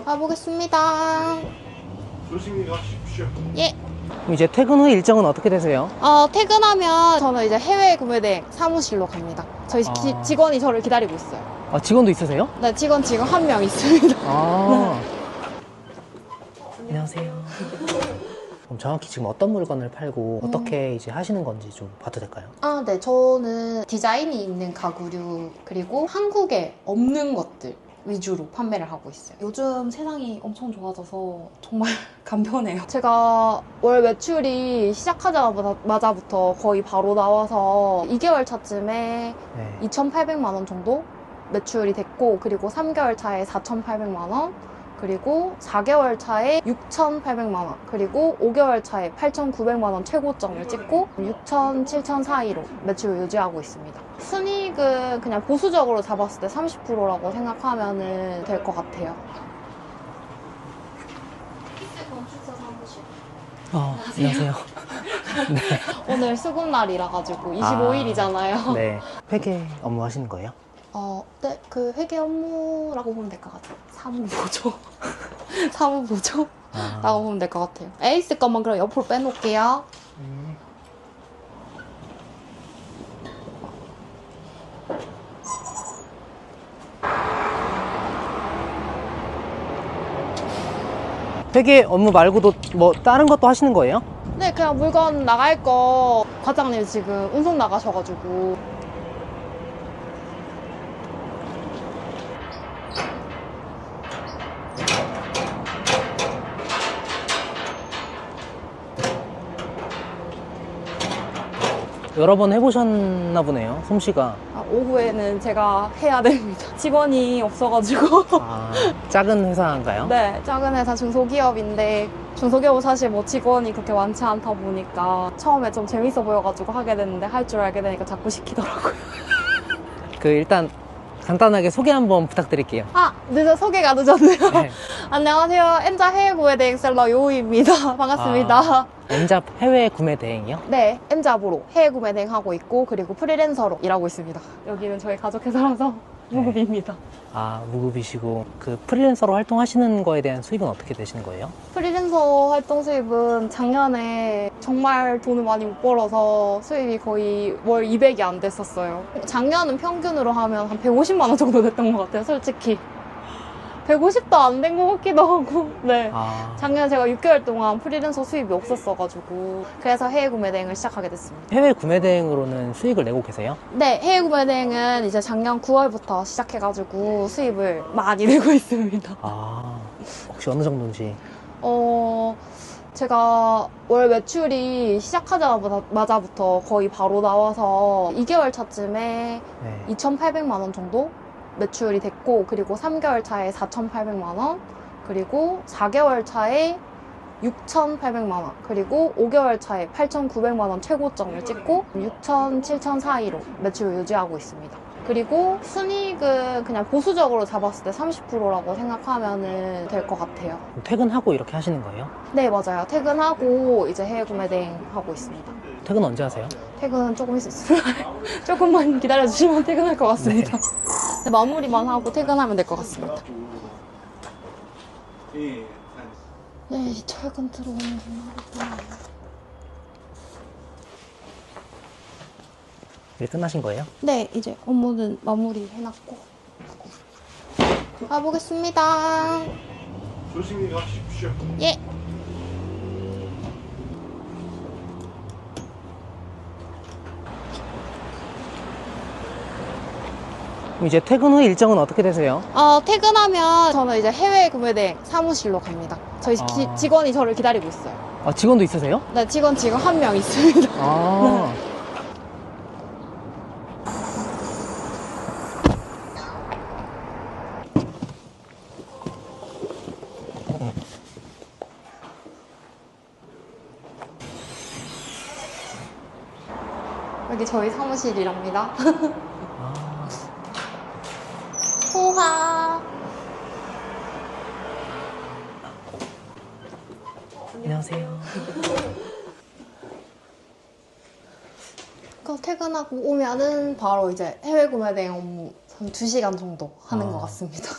가보겠습니다. 조심히 가십시오. 예. 이제 퇴근 후 일정은 어떻게 되세요? 퇴근하면 저는 이제 해외 구매대행 사무실로 갑니다. 저희 직원이 저를 기다리고 있어요. 아, 직원도 있으세요? 네, 직원 지금 한 명 있습니다. 아. 안녕하세요. 그럼 정확히 지금 어떤 물건을 팔고 어떻게 이제 하시는 건지 좀 봐도 될까요? 네. 저는 디자인이 있는 가구류 그리고 한국에 없는 것들 위주로 판매를 하고 있어요. 요즘 세상이 엄청 좋아져서 정말 간편해요. 제가 월 매출이 시작하자마자부터 거의 바로 나와서 2개월 차쯤에 네. 2,800만 원 정도 매출이 됐고, 그리고 3개월 차에 4,800만 원, 그리고 4개월 차에 6,800만 원, 그리고 5개월 차에 8,900만 원 최고점을 찍고 6,000, 7,000 사이로 매출을 유지하고 있습니다. 순이익은 그냥 보수적으로 잡았을 때 30%라고 생각하면 될 것 같아요. 키스 건축사 사무실. 안녕하세요. 네. 오늘 수급날이라 가지고 25일이잖아요. 네. 회계 업무 하시는 거예요? 네, 그 회계 업무라고 보면 될 것 같아요. 사무보조. 사무보조? 라고 보면 될 것 같아요. 에이스 것만 그럼 옆으로 빼놓을게요. 회계 업무 말고도 뭐 다른 것도 하시는 거예요? 네, 그냥 물건 나갈 거 과장님 지금 운송 나가셔가지고. 여러 번 해보셨나 보네요, 솜씨가. 오후에는 제가 해야 됩니다. 직원이 없어가지고. 작은 회사인가요? 네, 작은 회사 중소기업인데, 중소기업은 사실 뭐 직원이 그렇게 많지 않다 보니까 처음에 좀 재밌어 보여가지고 하게 됐는데, 할 줄 알게 되니까 자꾸 시키더라고요. 일단 간단하게 소개 한번 부탁드릴게요. 소개가 늦었네요. 네. 안녕하세요. M자 해외 구매 대행 셀러 요우입니다. 반갑습니다. M잡 해외 구매 대행이요? 네, M잡으로 해외 구매 대행하고 있고, 그리고 프리랜서로 일하고 있습니다. 여기는 저희 가족회사라서 무급입니다. 무급이시고 그 프리랜서로 활동하시는 거에 대한 수입은 어떻게 되시는 거예요? 프리랜서 활동 수입은 작년에 정말 돈을 많이 못 벌어서 수입이 거의 월 200이 안 됐었어요. 작년은 평균으로 하면 한 150만 원 정도 됐던 것 같아요, 솔직히. 150도 안 된 것 같기도 하고. 네. 작년에 제가 6개월 동안 프리랜서 수입이 없었어가지고, 그래서 해외 구매 대행을 시작하게 됐습니다. 해외 구매 대행으로는 수익을 내고 계세요? 네, 해외 구매 대행은 이제 작년 9월부터 시작해가지고 수입을 많이 내고 있습니다. 혹시 어느 정도인지? 제가 월 매출이 시작하자마자부터 거의 바로 나와서 2개월 차쯤에 2,800만 원 정도 매출이 됐고, 그리고 3개월 차에 4,800만 원, 그리고 4개월 차에 6,800만 원, 그리고 5개월 차에 8,900만 원 최고점을 찍고 6,000, 7,000 사이로 매출을 유지하고 있습니다. 그리고 순이익은 그냥 보수적으로 잡았을 때 30%라고 생각하면 될 것 같아요. 퇴근하고 이렇게 하시는 거예요? 네, 맞아요. 퇴근하고 이제 해외 구매 대행 하고 있습니다. 퇴근 언제 하세요? 퇴근 조금 있으면 조금만 기다려주시면 퇴근할 것 같습니다. 네, 마무리만 하고 퇴근하면 될 것 같습니다. 네, 퇴근 들어오는 분. 일 끝나신 거예요? 네, 이제 업무는 마무리 해놨고 가보겠습니다. 조심히 가십시오. 예. 이제 퇴근 후 일정은 어떻게 되세요? 퇴근하면 저는 이제 해외 구매대행 사무실로 갑니다. 저희 직원이 저를 기다리고 있어요. 직원도 있으세요? 네, 직원 지금 한 명 있습니다. 네. 여기 저희 사무실이랍니다. 호화. 안녕하세요. 퇴근하고 오면은 바로 이제 해외 구매 대행 업무 한 2시간 정도 하는 것 같습니다.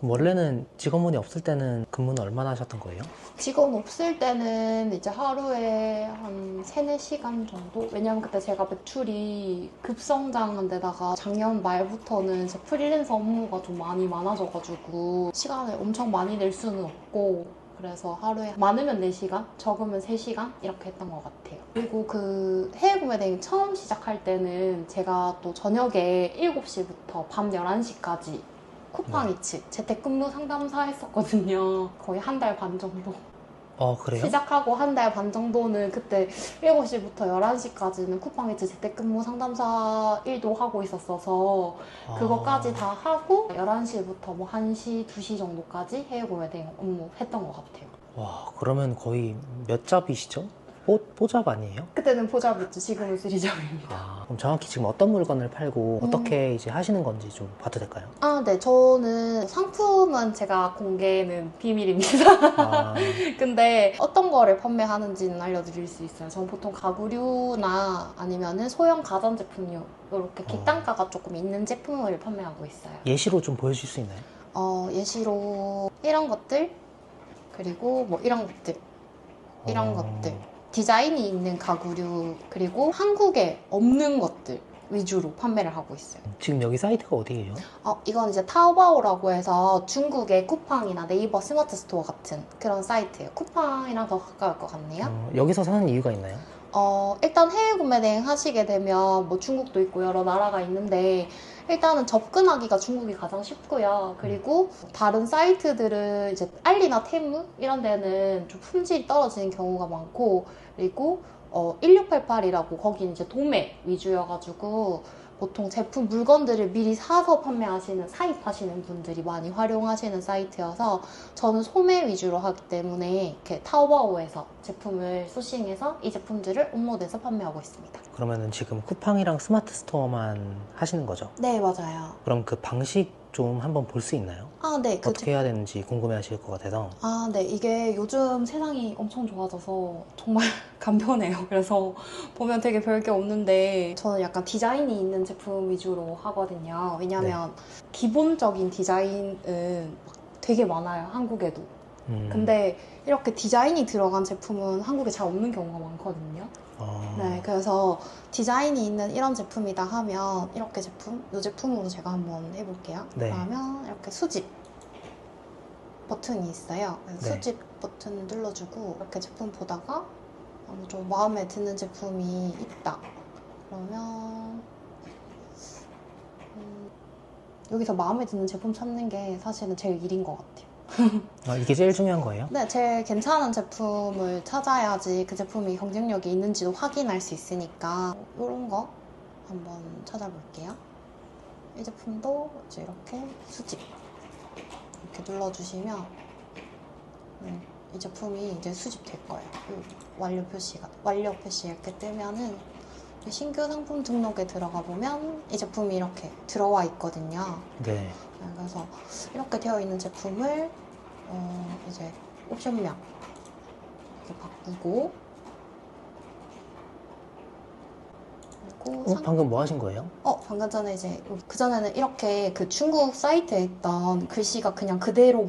그럼 원래는 직원분이 없을 때는 근무는 얼마나 하셨던 거예요? 직원 없을 때는 이제 하루에 한 3, 4시간 정도? 왜냐면 그때 제가 매출이 급성장한 데다가 작년 말부터는 제 프리랜서 업무가 좀 많이 많아져가지고 시간을 엄청 많이 낼 수는 없고, 그래서 하루에 많으면 4시간, 적으면 3시간 이렇게 했던 것 같아요. 그리고 그 해외 구매 대행 처음 시작할 때는 제가 또 저녁에 7시부터 밤 11시까지 쿠팡이츠 재택근무 상담사 했었거든요. 거의 한 달 반 정도. 그래요? 시작하고 한 달 반 정도는 그때 7시부터 11시까지는 쿠팡이츠 재택근무 상담사 일도 하고 있었어서 그거까지 다 하고 11시부터 뭐 1시, 2시 정도까지 해외 구매 대행 업무 했던 것 같아요. 와, 그러면 거의 몇 잡이시죠? 뽀잡 아니에요? 그때는 포잡이었죠. 지금은 쓰리잡입니다. 그럼 정확히 지금 어떤 물건을 팔고 어떻게 이제 하시는 건지 좀 봐도 될까요? 네. 저는 상품은 제가 공개는 비밀입니다. 근데 어떤 거를 판매하는지는 알려드릴 수 있어요. 저는 보통 가구류나 아니면은 소형 가전제품류 이렇게 객단가가 조금 있는 제품을 판매하고 있어요. 예시로 좀 보여줄 수 있나요? 예시로 이런 것들, 그리고 뭐 이런 것들, 이런 것들, 디자인이 있는 가구류, 그리고 한국에 없는 것들 위주로 판매를 하고 있어요. 지금 여기 사이트가 어디예요? 이건 이제 타오바오라고 해서 중국의 쿠팡이나 네이버 스마트 스토어 같은 그런 사이트예요. 쿠팡이랑 더 가까울 것 같네요. 여기서 사는 이유가 있나요? 일단 해외 구매 대행 하시게 되면 뭐 중국도 있고 여러 나라가 있는데 일단은 접근하기가 중국이 가장 쉽고요. 그리고 다른 사이트들은 이제 알리나 테무 이런 데는 좀 품질이 떨어지는 경우가 많고, 그리고 1688이라고 거기는 이제 도매 위주여가지고 보통 제품 물건들을 미리 사서 판매하시는, 사입하시는 분들이 많이 활용하시는 사이트여서 저는 소매 위주로 하기 때문에 이렇게 타오바오에서 제품을 소싱해서 이 제품들을 업로드해서 판매하고 있습니다. 그러면은 지금 쿠팡이랑 스마트 스토어만 하시는 거죠? 네, 맞아요. 그럼 그 방식 좀 한번 볼 수 있나요? 네. 어떻게 해야 되는지 궁금해 하실 것 같아서. 네. 이게 요즘 세상이 엄청 좋아져서 정말 간편해요. 그래서 보면 되게 별게 없는데 저는 약간 디자인이 있는 제품 위주로 하거든요. 왜냐면 기본적인 디자인은 막 되게 많아요. 한국에도. 근데 이렇게 디자인이 들어간 제품은 한국에 잘 없는 경우가 많거든요. 네, 그래서 디자인이 있는 이런 제품이다 하면 이렇게 제품, 이 제품으로 제가 한번 해볼게요. 네. 그러면 이렇게 수집 버튼이 있어요. 그래서 네. 수집 버튼 눌러주고 이렇게 제품 보다가 좀 마음에 드는 제품이 있다. 그러면 여기서 마음에 드는 제품 찾는 게 사실은 제일 일인 것 같아요. 이게 제일 중요한 거예요? 네, 제일 괜찮은 제품을 찾아야지 그 제품이 경쟁력이 있는지도 확인할 수 있으니까 이런 거 한번 찾아볼게요. 이 제품도 이제 이렇게 수집 이렇게 눌러주시면 이 제품이 이제 수집될 거예요. 완료 표시 이렇게 뜨면은 신규 상품 등록에 들어가 보면 이 제품이 이렇게 들어와 있거든요. 네. 그래서 이렇게 되어 있는 제품을 이제 옵션명 이렇게 바꾸고, 그리고 방금 뭐 하신 거예요? 방금 전에 이제 그전에는 이렇게 그 중국 사이트에 있던 글씨가 그냥 그대로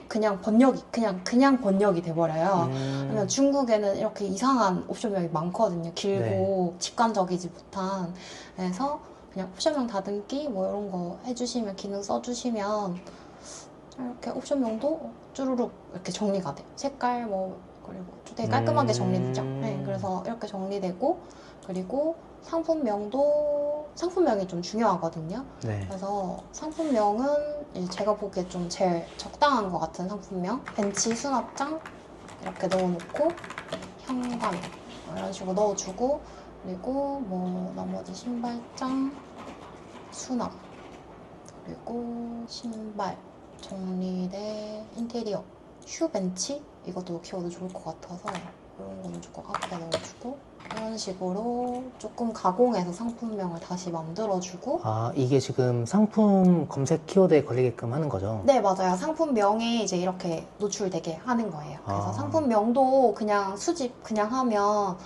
그냥 번역이 돼버려요. 왜냐면 중국에는 이렇게 이상한 옵션명이 많거든요. 길고 직관적이지 못한. 그래서 그냥 옵션명 다듬기 뭐 이런 거 해주시면, 기능 써주시면 이렇게 옵션명도 쭈루룩 이렇게 정리가 돼요. 색깔 뭐 그리고 되게 깔끔하게 정리되죠. 네, 그래서 이렇게 정리되고, 그리고 상품명이 좀 중요하거든요. 네. 그래서 상품명은 이제 제가 보기에 좀 제일 적당한 것 같은 상품명, 벤치 수납장 이렇게 넣어놓고 현관 이런 식으로 넣어주고, 그리고 뭐 나머지 신발장, 수납, 그리고 신발, 정리대, 인테리어, 슈벤치 이것도 키워도 좋을 것 같아서 이런 거는 조금 앞에 넣어주고, 이런 식으로 조금 가공해서 상품명을 다시 만들어주고. 이게 지금 상품 검색 키워드에 걸리게끔 하는 거죠? 네, 맞아요. 상품명이 이제 이렇게 노출되게 하는 거예요. 그래서 상품명도 그냥 수집 그냥 하면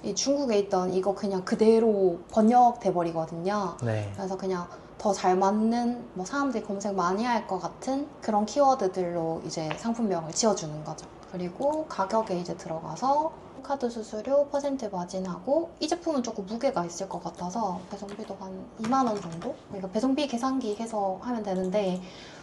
이 중국에 있던 이거 그냥 그대로 번역돼 버리거든요. 네. 그래서 그냥 더 잘 맞는 뭐 사람들이 검색 많이 할 것 같은 그런 키워드들로 이제 상품명을 지어주는 거죠. 그리고 가격에 이제 들어가서 카드 수수료 퍼센트 마진하고 이 제품은 조금 무게가 있을 것 같아서 배송비도 한 2만 원 정도? 그러니까 배송비 계산기 해서 하면 되는데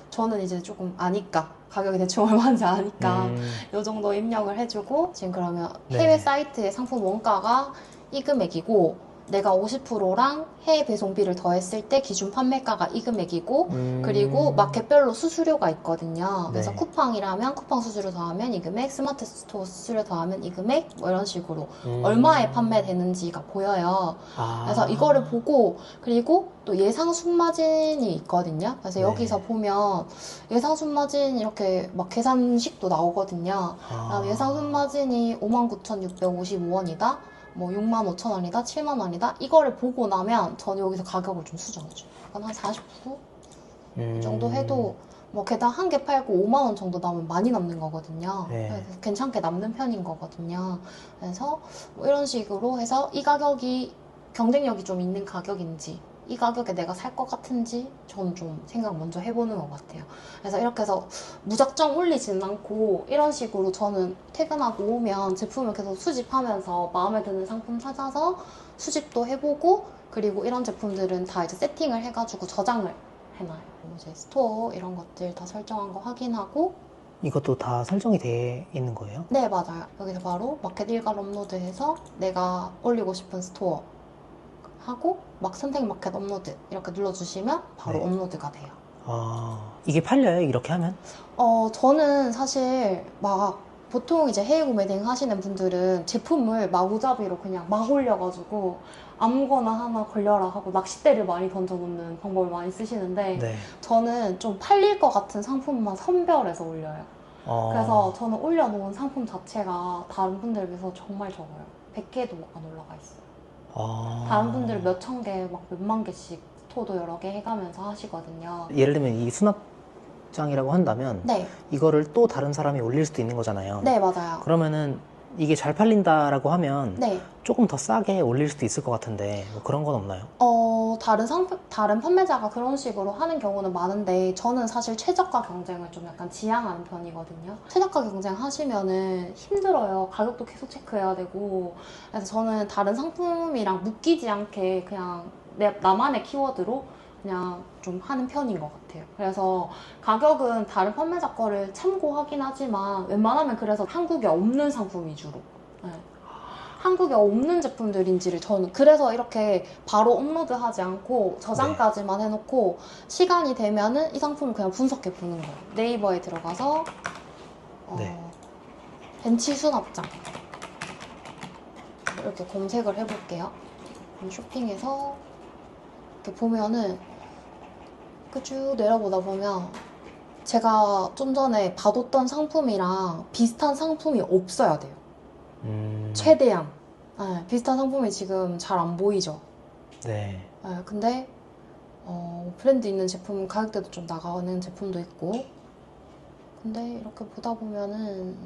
저는 이제 조금 아니까 가격이 대충 얼마인지 아니까 이 정도 입력을 해주고 지금 그러면 해외 사이트의 상품 원가가 이 금액이고 내가 50%랑 해외 배송비를 더했을 때 기준 판매가가 이 금액이고 그리고 마켓별로 수수료가 있거든요. 그래서 쿠팡이라면 쿠팡 수수료 더하면 이 금액, 스마트 스토어 수수료 더하면 이 금액 뭐 이런 식으로 얼마에 판매되는지가 보여요. 그래서 이거를 보고 그리고 또 예상 순마진이 있거든요. 그래서 여기서 보면 예상 순마진 이렇게 막 계산식도 나오거든요. 예상 순마진이 59,655원이다. 뭐 65,000원이다, 7만원이다 이거를 보고 나면 저는 여기서 가격을 좀 수정해줘요. 약간 한 40% 정도 해도 뭐 게다가 한 개 팔고 5만원 정도 남으면 많이 남는 거거든요. 그래서 괜찮게 남는 편인 거거든요. 그래서 뭐 이런 식으로 해서 이 가격이 경쟁력이 좀 있는 가격인지 이 가격에 내가 살 것 같은지 저는 좀 생각 먼저 해보는 것 같아요. 그래서 이렇게 해서 무작정 올리지는 않고 이런 식으로 저는 퇴근하고 오면 제품을 계속 수집하면서 마음에 드는 상품 찾아서 수집도 해보고 그리고 이런 제품들은 다 이제 세팅을 해가지고 저장을 해놔요. 이제 스토어 이런 것들 다 설정한 거 확인하고 이것도 다 설정이 돼 있는 거예요? 네, 맞아요. 여기서 바로 마켓 일괄 업로드해서 내가 올리고 싶은 스토어 하고 막 선택 마켓 업로드 이렇게 눌러주시면 바로 업로드가 돼요. 이게 팔려요? 이렇게 하면? 저는 사실 막 보통 이제 해외 구매 대행 하시는 분들은 제품을 마구잡이로 그냥 막 올려가지고 아무거나 하나 걸려라 하고 낚싯대를 많이 던져놓는 방법을 많이 쓰시는데 저는 좀 팔릴 것 같은 상품만 선별해서 올려요. 그래서 저는 올려놓은 상품 자체가 다른 분들에 비해서 정말 적어요. 100개도 안 올라가 있어요. 다른 분들은 몇천 개, 막 몇만 개씩 스토어도 여러 개 해가면서 하시거든요. 예를 들면 이 수납장이라고 한다면 이거를 또 다른 사람이 올릴 수도 있는 거잖아요. 네, 맞아요. 그러면은 이게 잘 팔린다라고 하면 네. 조금 더 싸게 올릴 수도 있을 것 같은데 뭐 그런 건 없나요? 다른 판매자가 그런 식으로 하는 경우는 많은데 저는 사실 최저가 경쟁을 좀 약간 지향하는 편이거든요. 최저가 경쟁 하시면은 힘들어요. 가격도 계속 체크해야 되고. 그래서 저는 다른 상품이랑 묶이지 않게 그냥 나만의 키워드로 그냥 좀 하는 편인 것 같아요. 그래서 가격은 다른 판매자 거를 참고하긴 하지만 웬만하면 그래서 한국에 없는 상품 위주로 한국에 없는 제품들인지를 저는 그래서 이렇게 바로 업로드하지 않고 저장까지만 해놓고 시간이 되면은 이 상품을 그냥 분석해 보는 거예요. 네이버에 들어가서 벤치 수납장 이렇게 검색을 해볼게요. 쇼핑에서 이렇게 보면은 쭉 내려보다 보면 제가 좀 전에 봐뒀던 상품이랑 비슷한 상품이 없어야 돼요. 최대한 비슷한 상품이 지금 잘 안 보이죠. 근데 브랜드 있는 제품 가격대도 좀 나가는 제품도 있고 근데 이렇게 보다 보면은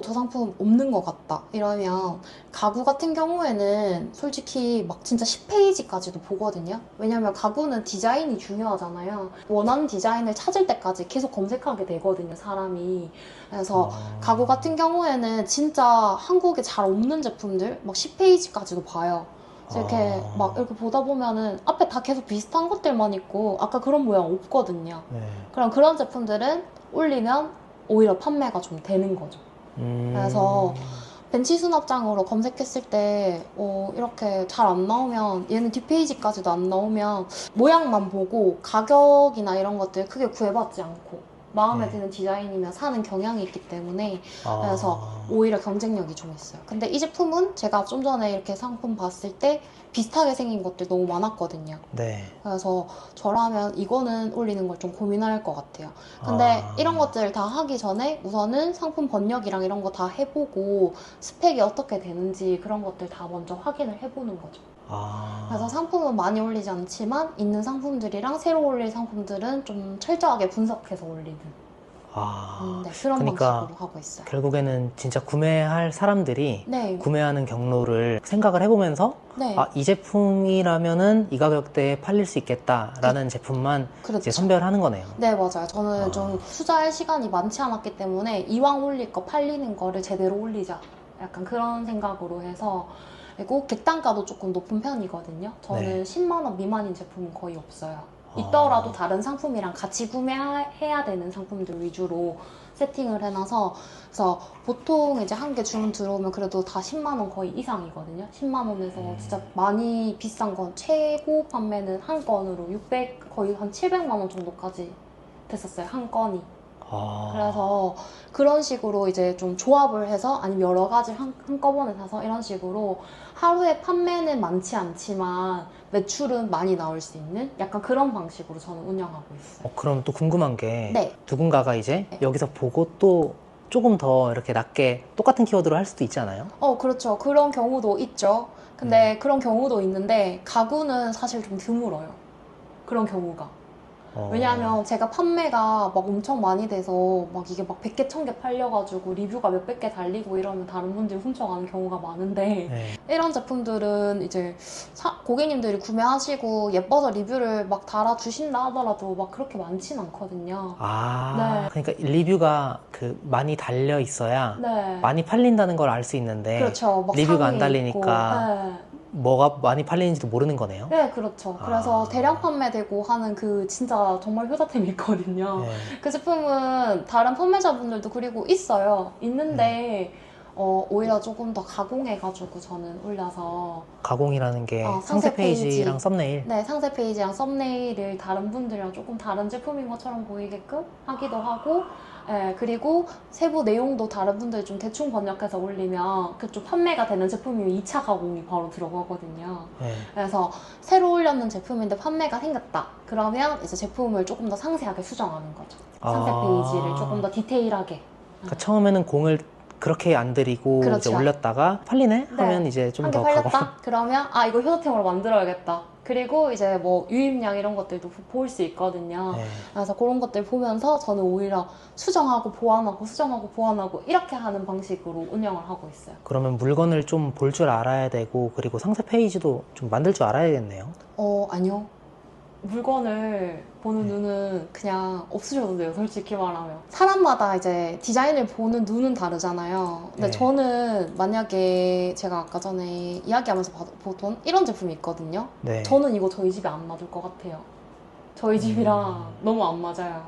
저 상품 없는 것 같다 이러면 가구 같은 경우에는 솔직히 막 진짜 10페이지까지도 보거든요. 왜냐면 가구는 디자인이 중요하잖아요. 원하는 디자인을 찾을 때까지 계속 검색하게 되거든요, 사람이. 그래서 가구 같은 경우에는 진짜 한국에 잘 없는 제품들 막 10페이지까지도 봐요. 그래서 이렇게 막 이렇게 보다 보면은 앞에 다 계속 비슷한 것들만 있고 아까 그런 모양 없거든요. 그럼 그런 제품들은 올리면 오히려 판매가 좀 되는 거죠. 그래서 벤치 수납장으로 검색했을 때 이렇게 잘 안 나오면 얘는 뒷페이지까지도 안 나오면 모양만 보고 가격이나 이런 것들 크게 구애받지 않고 마음에 드는 디자인이면 사는 경향이 있기 때문에 그래서 오히려 경쟁력이 좀 있어요. 근데 이 제품은 제가 좀 전에 이렇게 상품 봤을 때 비슷하게 생긴 것들 너무 많았거든요. 그래서 저라면 이거는 올리는 걸 좀 고민할 것 같아요. 근데 이런 것들 다 하기 전에 우선은 상품 번역이랑 이런 거 다 해보고 스펙이 어떻게 되는지 그런 것들 다 먼저 확인을 해보는 거죠. 그래서 상품은 많이 올리지 않지만 있는 상품들이랑 새로 올릴 상품들은 좀 철저하게 분석해서 올리는 네, 그런 그러니까 방식으로 하고 있어요. 결국에는 진짜 구매할 사람들이 네. 구매하는 경로를 생각을 해보면서 네. 이 제품이라면은 이 가격대에 팔릴 수 있겠다라는 제품만 그렇죠. 이제 선별하는 거네요. 네, 맞아요. 저는 좀 투자할 시간이 많지 않았기 때문에 이왕 올릴 거 팔리는 거를 제대로 올리자. 약간 그런 생각으로 해서. 그리고 객단가도 조금 높은 편이거든요. 저는 네. 10만 원 미만인 제품은 거의 없어요. 있더라도 다른 상품이랑 같이 구매해야 되는 상품들 위주로 세팅을 해놔서, 그래서 보통 이제 한 개 주문 들어오면 그래도 다 10만 원 거의 이상이거든요. 10만 원에서 진짜 많이 비싼 건 최고 판매는 한 건으로 600, 거의 한 700만 원 정도까지 됐었어요. 한 건이. 그래서 그런 식으로 이제 좀 조합을 해서 아니면 여러 가지 한꺼번에 사서 이런 식으로 하루에 판매는 많지 않지만 매출은 많이 나올 수 있는 약간 그런 방식으로 저는 운영하고 있어요. 그럼 또 궁금한 게 네. 누군가가 이제 네. 여기서 보고 또 조금 더 이렇게 낮게 똑같은 키워드로 할 수도 있지 않아요? 그렇죠. 그런 경우도 있죠. 근데 그런 경우도 있는데 가구는 사실 좀 드물어요. 그런 경우가. 왜냐하면 제가 판매가 막 엄청 많이 돼서 막 이게 막 100개, 1000개 팔려가지고 리뷰가 몇백 개 달리고 이러면 다른 분들이 훔쳐가는 경우가 많은데 네. 이런 제품들은 이제 고객님들이 구매하시고 예뻐서 리뷰를 막 달아주신다 하더라도 막 그렇게 많진 않거든요. 네. 그러니까 리뷰가 많이 달려 있어야 네. 많이 팔린다는 걸 알 수 있는데 그렇죠. 막 리뷰가 안 상위 달리니까 있고. 네. 뭐가 많이 팔리는지도 모르는 거네요. 네, 그렇죠. 그래서 대량 판매되고 하는 그 진짜 정말 효자템이 있거든요. 네. 그 제품은 다른 판매자분들도 그리고 있어요. 있는데 오히려 조금 더 가공해가지고 저는 올려서 가공이라는 게 상세 페이지랑 썸네일. 네, 상세 페이지랑 썸네일을 다른 분들이랑 조금 다른 제품인 것처럼 보이게끔 하기도 하고, 그리고 세부 내용도 다른 분들이 좀 대충 번역해서 올리면 그쪽 판매가 되는 제품이면 2차 가공이 바로 들어가거든요. 네. 그래서 새로 올렸는 제품인데 판매가 생겼다. 그러면 이제 제품을 조금 더 상세하게 수정하는 거죠. 상세 페이지를 조금 더 디테일하게. 그러니까 처음에는 공을 그렇게 안 들이고 그렇죠. 이제 올렸다가 팔리네? 하면 네. 이제 좀 한 개 더 팔렸다? 가공. 그러면 이거 효자템으로 만들어야겠다. 그리고 이제 뭐 유입량 이런 것들도 볼 수 있거든요. 네. 그래서 그런 것들 보면서 저는 오히려 수정하고 보완하고 수정하고 보완하고 이렇게 하는 방식으로 운영을 하고 있어요. 그러면 물건을 좀 볼 줄 알아야 되고 그리고 상세 페이지도 좀 만들 줄 알아야겠네요. 아니요. 물건을 보는 눈은 그냥 없으셔도 돼요, 솔직히 말하면. 사람마다 이제 디자인을 보는 눈은 다르잖아요. 근데 네. 저는 만약에 제가 아까 전에 이야기하면서 보던 이런 제품이 있거든요. 네. 저는 이거 저희 집에 안 맞을 것 같아요. 저희 집이랑 너무 안 맞아요.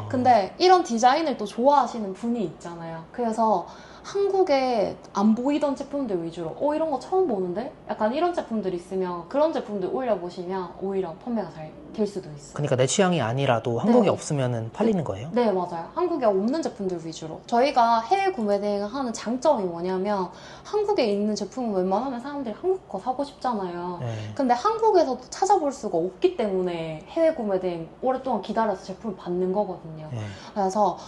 근데 이런 디자인을 또 좋아하시는 분이 있잖아요. 그래서 한국에 안 보이던 제품들 위주로 이런 거 처음 보는데? 약간 이런 제품들 있으면 그런 제품들 올려보시면 오히려 판매가 잘 될 수도 있어요. 그러니까 내 취향이 아니라도 한국에 네. 없으면 팔리는 거예요? 네, 맞아요. 한국에 없는 제품들 위주로. 저희가 해외 구매 대행을 하는 장점이 뭐냐면 한국에 있는 제품은 웬만하면 사람들이 한국 거 사고 싶잖아요. 네. 근데 한국에서도 찾아볼 수가 없기 때문에 해외 구매 대행 오랫동안 기다려서 제품을 받는 거거든요. 네. 그래서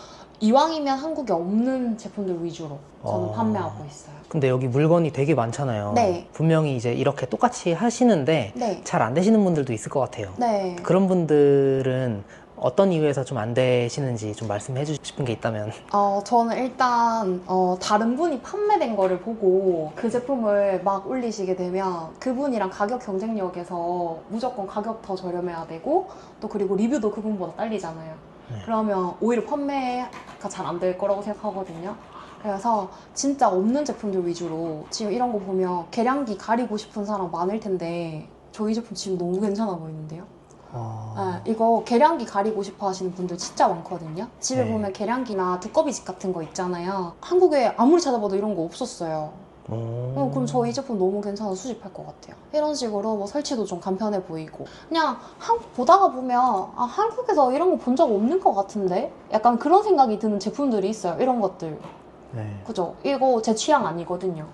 이왕이면 한국에 없는 제품들 위주로 저는 판매하고 있어요. 근데 여기 물건이 되게 많잖아요. 네. 분명히 이제 이렇게 똑같이 하시는데 네. 잘 안 되시는 분들도 있을 것 같아요. 네. 그런 분들은 어떤 이유에서 좀 안 되시는지 좀 말씀해 주고 싶은 게 있다면. 저는 일단 다른 분이 판매된 거를 보고 그 제품을 막 올리시게 되면 그분이랑 가격 경쟁력에서 무조건 가격 더 저렴해야 되고 또 그리고 리뷰도 그분보다 딸리잖아요. 네. 그러면 오히려 판매가 잘 안 될 거라고 생각하거든요. 그래서 진짜 없는 제품들 위주로 지금 이런 거 보면 계량기 가리고 싶은 사람 많을 텐데 저희 제품 지금 너무 괜찮아 보이는데요? 네, 이거 계량기 가리고 싶어 하시는 분들 진짜 많거든요. 집에 네. 보면 계량기나 두꺼비집 같은 거 있잖아요. 한국에 아무리 찾아봐도 이런 거 없었어요. 그럼 저희 제품 너무 괜찮아서 수집할 것 같아요. 이런 식으로 뭐 설치도 좀 간편해 보이고 그냥 한국 보다가 보면 한국에서 이런 거 본 적 없는 것 같은데? 약간 그런 생각이 드는 제품들이 있어요. 이런 것들. 네. 그죠? 이거 제 취향 아니거든요.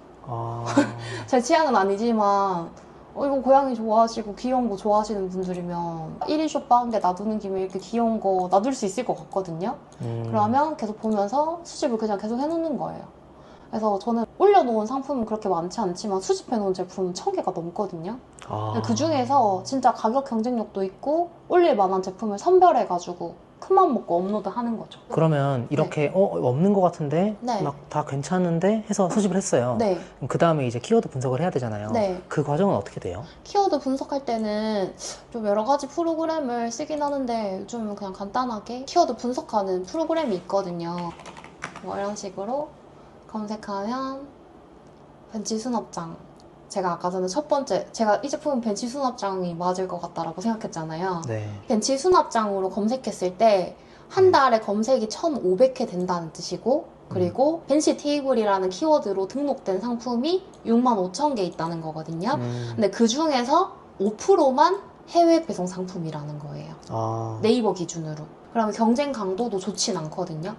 제 취향은 아니지만 이거 고양이 좋아하시고 귀여운 거 좋아하시는 분들이면 1인 쇼파 한 개 놔두는 김에 이렇게 귀여운 거 놔둘 수 있을 것 같거든요. 그러면 계속 보면서 수집을 그냥 계속 해놓는 거예요. 그래서 저는 올려놓은 상품은 그렇게 많지 않지만 수집해놓은 제품은 1000개가 넘거든요. 그 중에서 진짜 가격 경쟁력도 있고 올릴 만한 제품을 선별해가지고 큰맘 먹고 업로드 하는 거죠. 그러면 이렇게 없는 것 같은데 네. 막 다 괜찮은데 해서 수집을 했어요. 네. 그럼 그 다음에 이제 키워드 분석을 해야 되잖아요. 네. 그 과정은 어떻게 돼요? 키워드 분석할 때는 좀 여러 가지 프로그램을 쓰긴 하는데 요즘은 그냥 간단하게 키워드 분석하는 프로그램이 있거든요. 뭐 이런 식으로 검색하면 벤치 수납장. 제가 아까 전에 첫 번째, 제가 이 제품은 벤치 수납장이 맞을 것 같다라고 생각했잖아요. 네. 벤치 수납장으로 검색했을 때 한 달에 검색이 1,500회 된다는 뜻이고, 그리고 벤치 테이블이라는 키워드로 등록된 상품이 65,000개 있다는 거거든요. 근데 그 중에서 5%만 해외 배송 상품이라는 거예요. 아. 네이버 기준으로. 그러면 경쟁 강도도 좋진 않거든요.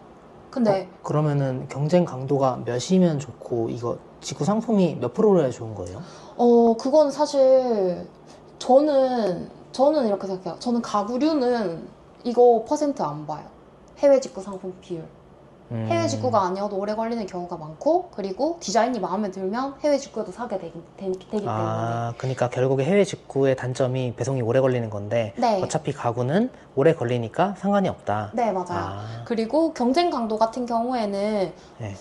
근데 그러면은 경쟁 강도가 몇이면 좋고 이거 직구 상품이 몇 프로를 좋은 거예요? 그건 사실 저는 이렇게 생각해요. 저는 가구류는 이거 퍼센트 안 봐요. 해외 직구 상품 비율. 해외 직구가 아니어도 오래 걸리는 경우가 많고, 그리고 디자인이 마음에 들면 해외 직구도 사게 되기 때문에. 그러니까 결국에 해외 직구의 단점이 배송이 오래 걸리는 건데 네. 어차피 가구는 오래 걸리니까 상관이 없다. 네, 맞아요. 그리고 경쟁 강도 같은 경우에는 네.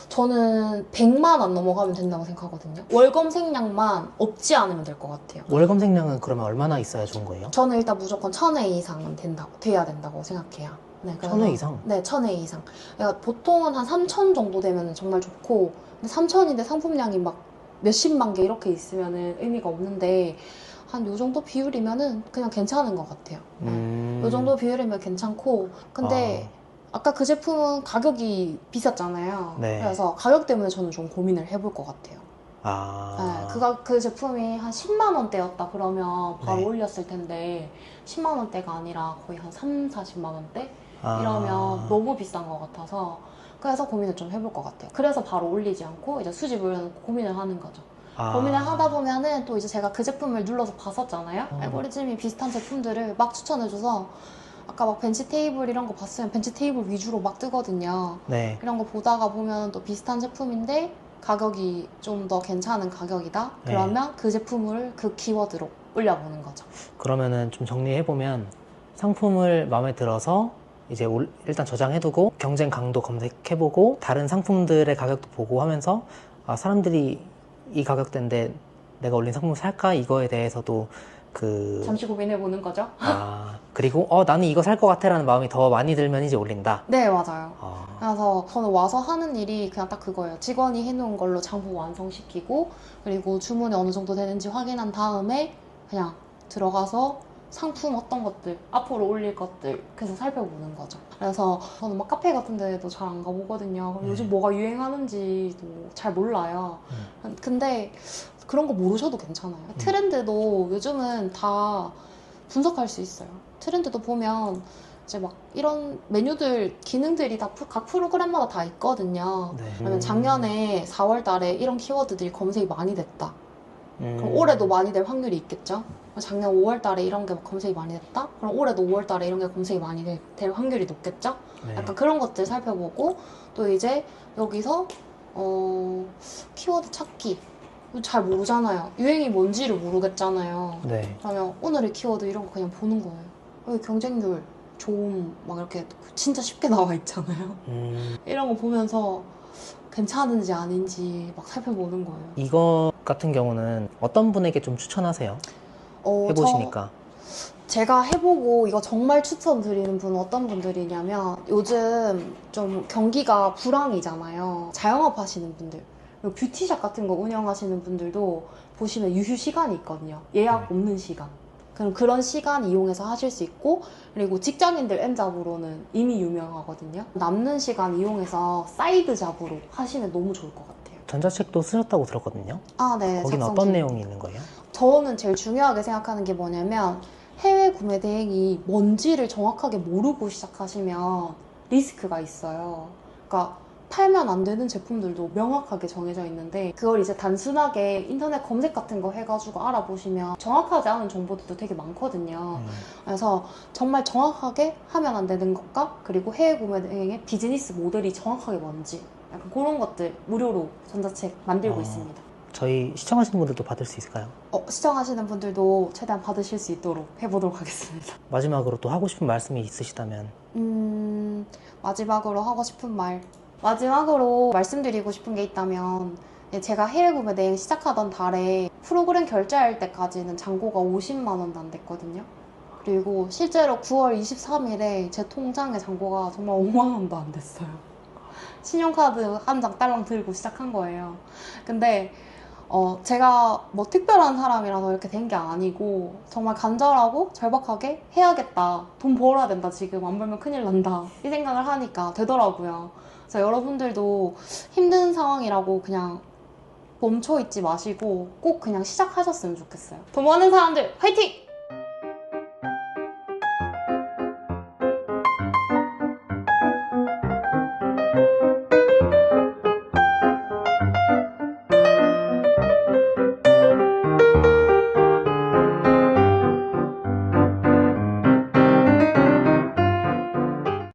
저는 100만 안 넘어가면 된다고 생각하거든요. 월 검색량만 없지 않으면 될 것 같아요. 월 검색량은 그러면 얼마나 있어야 좋은 거예요? 저는 일단 무조건 1,000회 이상은 돼야 된다고 생각해요. 네, 1,000회 이상? 네, 1,000회 이상. 그러니까 보통은 한 3,000 정도 되면 정말 좋고, 근데 3,000인데 상품량이 막 몇십만 개 이렇게 있으면 의미가 없는데, 한 요 정도 비율이면은 그냥 괜찮은 것 같아요. 요 정도 비율이면 괜찮고, 근데 아까 그 제품은 가격이 비쌌잖아요. 네. 그래서 가격 때문에 저는 좀 고민을 해볼 것 같아요. 네, 그 제품이 한 10만 원대였다 그러면 바로 네. 올렸을 텐데 10만 원대가 아니라 거의 한 3, 40만 원대? 이러면 너무 비싼 것 같아서 그래서 고민을 좀 해볼 것 같아요. 그래서 바로 올리지 않고 이제 수집을 고민을 하는 거죠. 고민을 하다 보면은 또 이제 제가 그 제품을 눌러서 봤었잖아요. 알고리즘이 비슷한 제품들을 막 추천해줘서 아까 막 벤치 테이블 이런 거 봤으면 벤치 테이블 위주로 막 뜨거든요. 네. 이런 거 보다가 보면 또 비슷한 제품인데 가격이 좀 더 괜찮은 가격이다? 그러면 그 제품을 그 키워드로 올려보는 거죠. 그러면은 좀 정리해보면 상품을 마음에 들어서 이제 일단 저장해두고 경쟁 강도 검색해보고 다른 상품들의 가격도 보고 하면서 사람들이 이 가격대인데 내가 올린 상품을 살까? 이거에 대해서도 잠시 고민해보는 거죠. 그리고 나는 이거 살 것 같아 라는 마음이 더 많이 들면 이제 올린다. 네, 맞아요. 그래서 저는 와서 하는 일이 그냥 딱 그거예요. 직원이 해놓은 걸로 장부 완성시키고, 그리고 주문이 어느 정도 되는지 확인한 다음에 그냥 들어가서 상품 어떤 것들, 앞으로 올릴 것들 계속 살펴보는 거죠. 그래서 저는 막 카페 같은 데도 잘 안 가보거든요. 그럼 요즘 뭐가 유행하는지도 잘 몰라요. 근데 그런 거 모르셔도 괜찮아요. 트렌드도 요즘은 다 분석할 수 있어요. 트렌드도 보면 이제 막 이런 메뉴들, 기능들이 다 각 프로그램마다 다 있거든요. 그러면 작년에 4월 달에 이런 키워드들이 검색이 많이 됐다. 그럼 올해도 많이 될 확률이 있겠죠? 작년 5월 달에 이런 게 검색이 많이 됐다? 그럼 올해도 5월 달에 이런 게 검색이 많이 될 확률이 높겠죠? 약간 그런 것들 살펴보고, 또 이제 여기서 키워드 찾기. 잘 모르잖아요. 유행이 뭔지를 모르겠잖아요. 네. 그러면 오늘의 키워드 이런 거 그냥 보는 거예요. 여기 경쟁률 좋은 막 이렇게 진짜 쉽게 나와 있잖아요. 이런 거 보면서 괜찮은지 아닌지 막 살펴보는 거예요. 이거 같은 경우는 어떤 분에게 좀 추천하세요? 해보시니까. 제가 해보고 이거 정말 추천드리는 분은 어떤 분들이냐면, 요즘 좀 경기가 불황이잖아요. 자영업 하시는 분들, 그리고 뷰티샵 같은 거 운영하시는 분들도 보시면 유휴 시간이 있거든요. 예약 없는 시간. 그럼 그런 시간 이용해서 하실 수 있고, 그리고 직장인들 N잡으로는 이미 유명하거든요. 남는 시간 이용해서 사이드 잡으로 하시면 너무 좋을 것 같아요. 전자책도 쓰셨다고 들었거든요. 네. 거기는 어떤 내용이 있는 거예요? 저는 제일 중요하게 생각하는 게 뭐냐면, 해외 구매 대행이 뭔지를 정확하게 모르고 시작하시면 리스크가 있어요. 그러니까 팔면 안 되는 제품들도 명확하게 정해져 있는데, 그걸 이제 단순하게 인터넷 검색 같은 거 해가지고 알아보시면 정확하지 않은 정보들도 되게 많거든요. 그래서 정말 정확하게 하면 안 되는 것과, 그리고 해외 구매 대행의 비즈니스 모델이 정확하게 뭔지, 약간 그런 것들 무료로 전자책 만들고 있습니다. 저희 시청하시는 분들도 받을 수 있을까요? 시청하시는 분들도 최대한 받으실 수 있도록 해보도록 하겠습니다. 마지막으로 또 하고 싶은 말씀이 있으시다면? 마지막으로 하고 싶은 말. 마지막으로 말씀드리고 싶은 게 있다면, 제가 해외 구매 대행 시작하던 달에 프로그램 결제할 때까지는 잔고가 50만 원도 안 됐거든요. 그리고 실제로 9월 23일에 제 통장에 잔고가 정말 5만 원도 안 됐어요. 신용카드 한 장 딸랑 들고 시작한 거예요. 근데 제가 뭐 특별한 사람이라서 이렇게 된 게 아니고 정말 간절하고 절박하게 해야겠다. 돈 벌어야 된다. 지금 안 벌면 큰일 난다. 이 생각을 하니까 되더라고요. 그래서 여러분들도 힘든 상황이라고 그냥 멈춰 있지 마시고 꼭 그냥 시작하셨으면 좋겠어요. 돈 버는 사람들 화이팅!